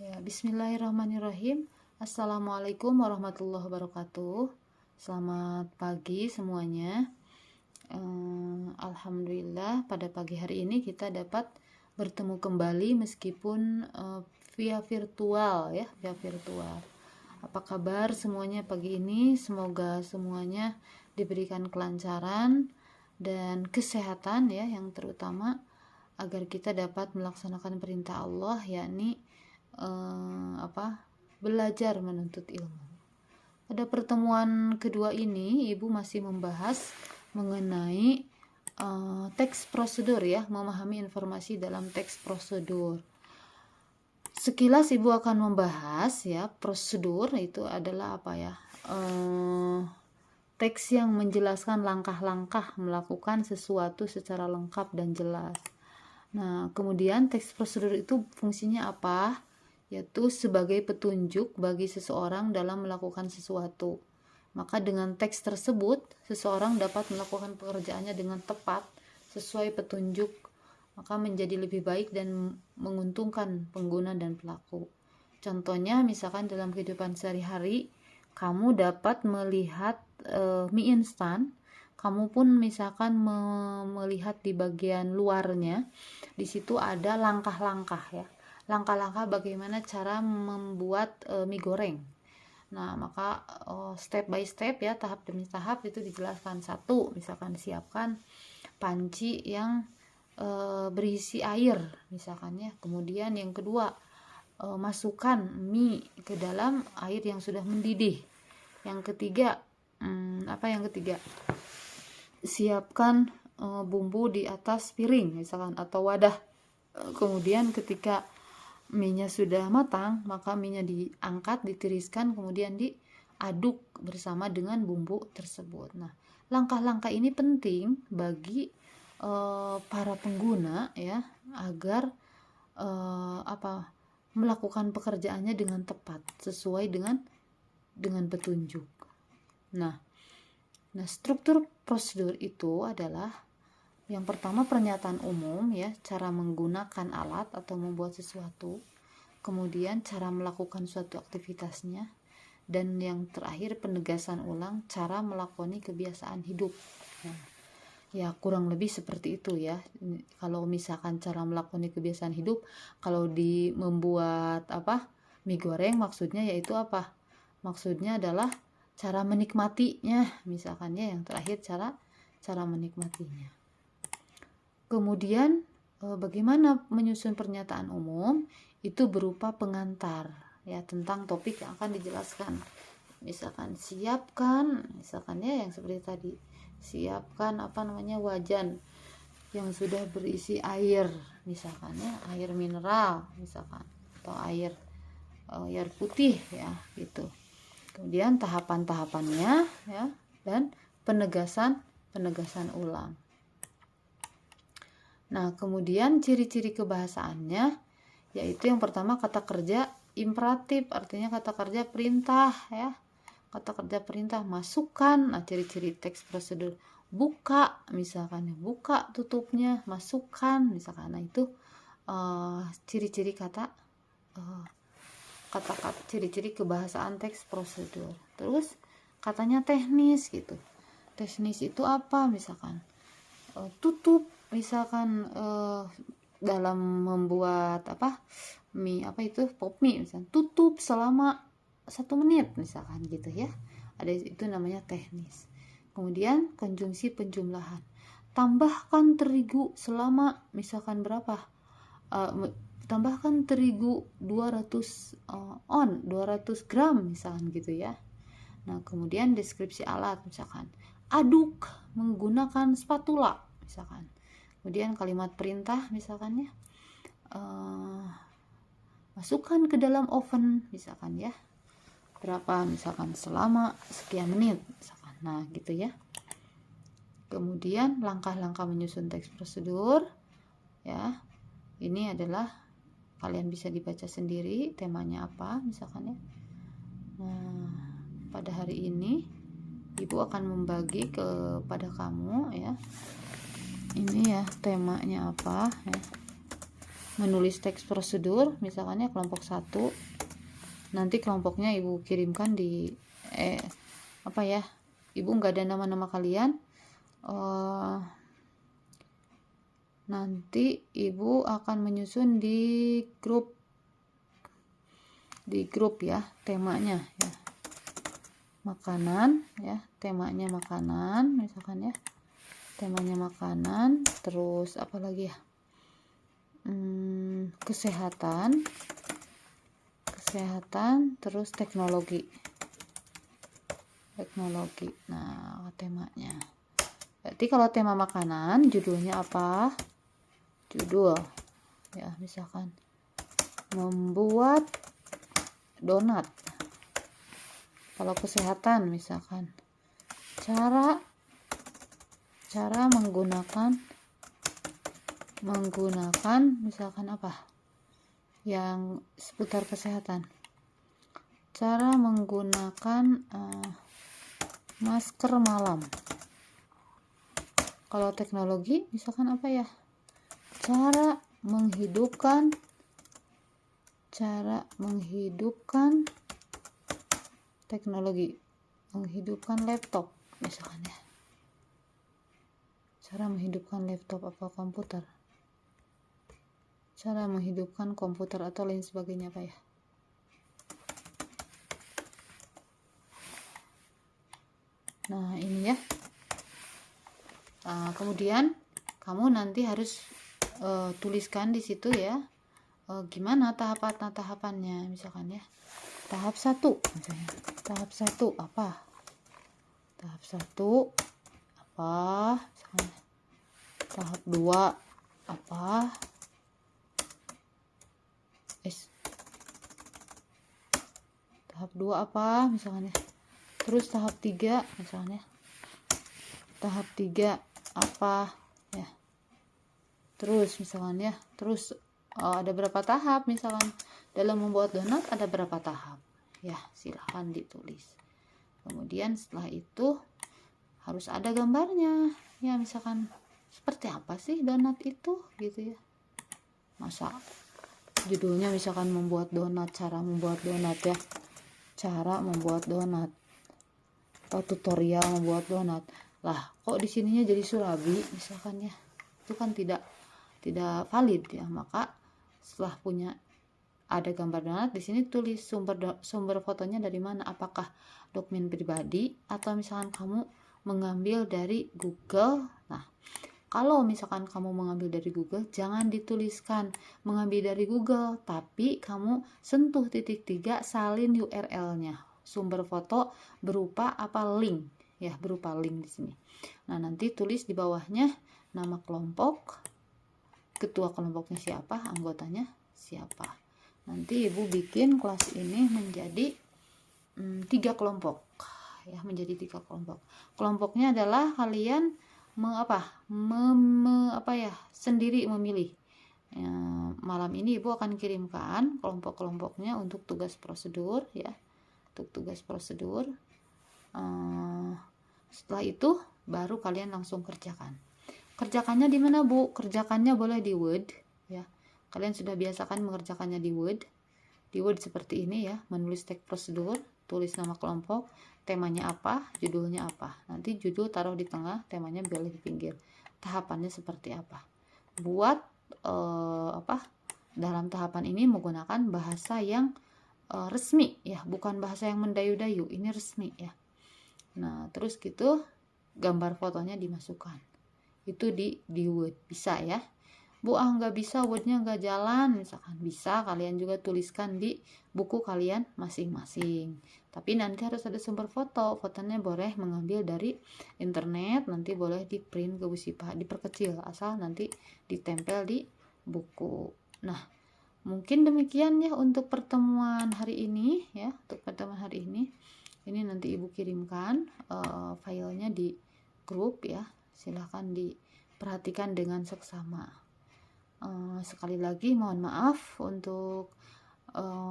Ya, bismillahirrahmanirrahim. Assalamualaikum warahmatullahi wabarakatuh. Selamat pagi semuanya. Alhamdulillah pada pagi hari ini kita dapat bertemu kembali meskipun via virtual ya, via virtual. Apa kabar semuanya pagi ini? Semoga semuanya diberikan kelancaran dan kesehatan ya, yang terutama agar kita dapat melaksanakan perintah Allah, yakni belajar menuntut ilmu. Pada pertemuan kedua ini ibu masih membahas mengenai teks prosedur ya, memahami informasi dalam teks prosedur. Sekilas ibu akan membahas ya, prosedur itu adalah apa ya, teks yang menjelaskan langkah-langkah melakukan sesuatu secara lengkap dan jelas. Nah, kemudian teks prosedur itu fungsinya apa? Yaitu sebagai petunjuk bagi seseorang dalam melakukan sesuatu. Maka dengan teks tersebut, seseorang dapat melakukan pekerjaannya dengan tepat sesuai petunjuk, maka menjadi lebih baik dan menguntungkan pengguna dan pelaku. Contohnya, misalkan dalam kehidupan sehari-hari, kamu dapat melihat mie instan, kamu pun misalkan melihat di bagian luarnya, di situ ada langkah-langkah ya. Langkah-langkah bagaimana cara membuat mie goreng. Nah, maka step by step ya, tahap demi tahap itu dijelaskan. Satu, misalkan siapkan panci yang berisi air misalkan ya. Kemudian yang kedua, masukkan mie ke dalam air yang sudah mendidih. Yang ketiga, siapkan bumbu di atas piring misalkan atau wadah. Kemudian ketika mie-nya sudah matang, maka mie-nya diangkat, ditiriskan, kemudian diaduk bersama dengan bumbu tersebut. Nah, langkah-langkah ini penting bagi para pengguna ya, agar melakukan pekerjaannya dengan tepat sesuai dengan petunjuk. Nah, struktur prosedur itu adalah yang pertama pernyataan umum ya, cara menggunakan alat atau membuat sesuatu, kemudian cara melakukan suatu aktivitasnya, dan yang terakhir penegasan ulang cara melakoni kebiasaan hidup. Ya kurang lebih seperti itu ya. Kalau misalkan cara melakoni kebiasaan hidup, kalau membuat mie goreng, maksudnya yaitu apa? Maksudnya adalah cara menikmatinya, misalkannya yang terakhir cara menikmatinya. Kemudian bagaimana menyusun pernyataan umum, itu berupa pengantar ya tentang topik yang akan dijelaskan. Misalkan siapkan, misalkan ya yang seperti tadi, siapkan wajan yang sudah berisi air, misalkan ya air mineral misalkan, atau air putih ya gitu. Kemudian tahapan-tahapannya ya, dan penegasan ulang. Nah, kemudian ciri-ciri kebahasaannya, yaitu yang pertama kata kerja imperatif, artinya kata kerja perintah ya. Kata kerja perintah, masukkan. Nah, ciri-ciri teks prosedur, buka misalkan, buka tutupnya, masukkan misalkan. Nah, itu ciri-ciri ciri-ciri kebahasaan teks prosedur. Terus katanya teknis gitu. Teknis itu apa? Misalkan tutup, misalkan dalam membuat mie pop mie misalkan, tutup selama 1 menit misalkan gitu ya. Ada itu namanya teknis. Kemudian konjungsi penjumlahan, tambahkan terigu selama misalkan berapa, tambahkan terigu 200 gram misalkan gitu ya. Nah, kemudian deskripsi alat, misalkan aduk menggunakan spatula misalkan. Kemudian kalimat perintah misalkan ya, masukkan ke dalam oven misalkan ya, berapa misalkan, selama sekian menit misalkan. Nah gitu ya. Kemudian langkah-langkah menyusun teks prosedur ya, ini adalah kalian bisa dibaca sendiri temanya apa misalkan ya. Nah, pada hari ini ibu akan membagi kepada kamu ya, ini ya temanya apa ya. menulis teks prosedur, misalkannya kelompok 1. Nanti kelompoknya ibu kirimkan di apa ya, ibu nggak ada nama-nama kalian, nanti ibu akan menyusun di grup ya, temanya ya makanan ya, temanya makanan misalkan ya, temanya makanan, terus apa lagi ya, kesehatan, terus teknologi. Nah, temanya berarti kalau tema makanan judulnya apa, judul ya, misalkan membuat donat. Kalau kesehatan misalkan cara menggunakan misalkan apa yang seputar kesehatan, cara menggunakan masker malam. Kalau teknologi misalkan apa ya, cara menghidupkan teknologi, menghidupkan laptop misalkan ya, cara menghidupkan laptop atau komputer, cara menghidupkan komputer atau lain sebagainya apa ya. Nah ini ya, kemudian kamu nanti harus tuliskan di situ ya, gimana tahapannya misalkan ya. Tahap 1 misalnya, tahap 1 apa, tahap 1 apa misalkan, tahap 2 apa, tahap 2 apa misalkan ya, terus tahap 3 misalnya, tahap 3 apa ya, terus misalkan ya, terus ada berapa tahap misalkan dalam membuat donat, ada berapa tahap ya, silahkan ditulis. Kemudian setelah itu harus ada gambarnya ya, misalkan seperti apa sih donat itu gitu ya, masa judulnya misalkan membuat donat, cara membuat donat ya, cara membuat donat atau tutorial membuat donat. Lah kok di sininya jadi Surabi misalkan ya, itu kan tidak valid ya. Maka setelah punya ada gambar donat, di sini tulis sumber fotonya dari mana, apakah dokumen pribadi atau misalkan kamu mengambil dari Google. Nah kalau misalkan kamu mengambil dari Google, jangan dituliskan mengambil dari Google, tapi kamu sentuh titik 3, salin URL-nya, sumber foto berupa apa, link ya, berupa link di sini. Nah nanti tulis di bawahnya nama kelompok, ketua kelompoknya siapa, anggotanya siapa. Nanti ibu bikin kelas ini menjadi 3 kelompok ya, menjadi 3 kelompok. Kelompoknya adalah kalian sendiri memilih. Ya, malam ini ibu akan kirimkan kelompok-kelompoknya untuk tugas prosedur ya, untuk tugas prosedur. Setelah itu baru kalian langsung kerjakan. Kerjakannya di mana bu? Kerjakannya boleh di Word ya. Kalian sudah biasakan mengerjakannya di Word. Di Word seperti ini ya, menulis teks prosedur, tulis nama kelompok, temanya apa, judulnya apa. Nanti judul taruh di tengah, temanya boleh di pinggir. Tahapannya seperti apa. Buat dalam tahapan ini menggunakan bahasa yang resmi ya, bukan bahasa yang mendayu-dayu, ini resmi ya. Nah terus gitu gambar fotonya dimasukkan, itu di Word. Bisa ya bu, nggak bisa, Wordnya nggak jalan misalkan, bisa kalian juga tuliskan di buku kalian masing-masing, tapi nanti harus ada sumber fotonya boleh mengambil dari internet, nanti boleh di print ke Busipa, diperkecil asal nanti ditempel di buku. Nah mungkin demikian ya untuk pertemuan hari ini ya, untuk pertemuan hari ini nanti ibu kirimkan filenya di grup ya, silahkan diperhatikan dengan seksama. Sekali lagi mohon maaf untuk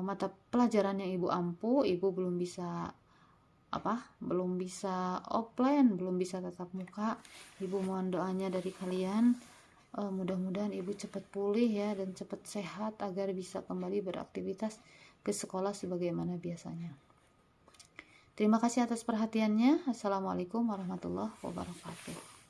mata pelajaran yang ibu ampu, ibu belum bisa offline, belum bisa tatap muka. Ibu mohon doanya dari kalian Mudah-mudahan ibu cepat pulih ya dan cepat sehat agar bisa kembali beraktivitas ke sekolah sebagaimana biasanya. Terima kasih atas perhatiannya. Assalamualaikum warahmatullahi wabarakatuh.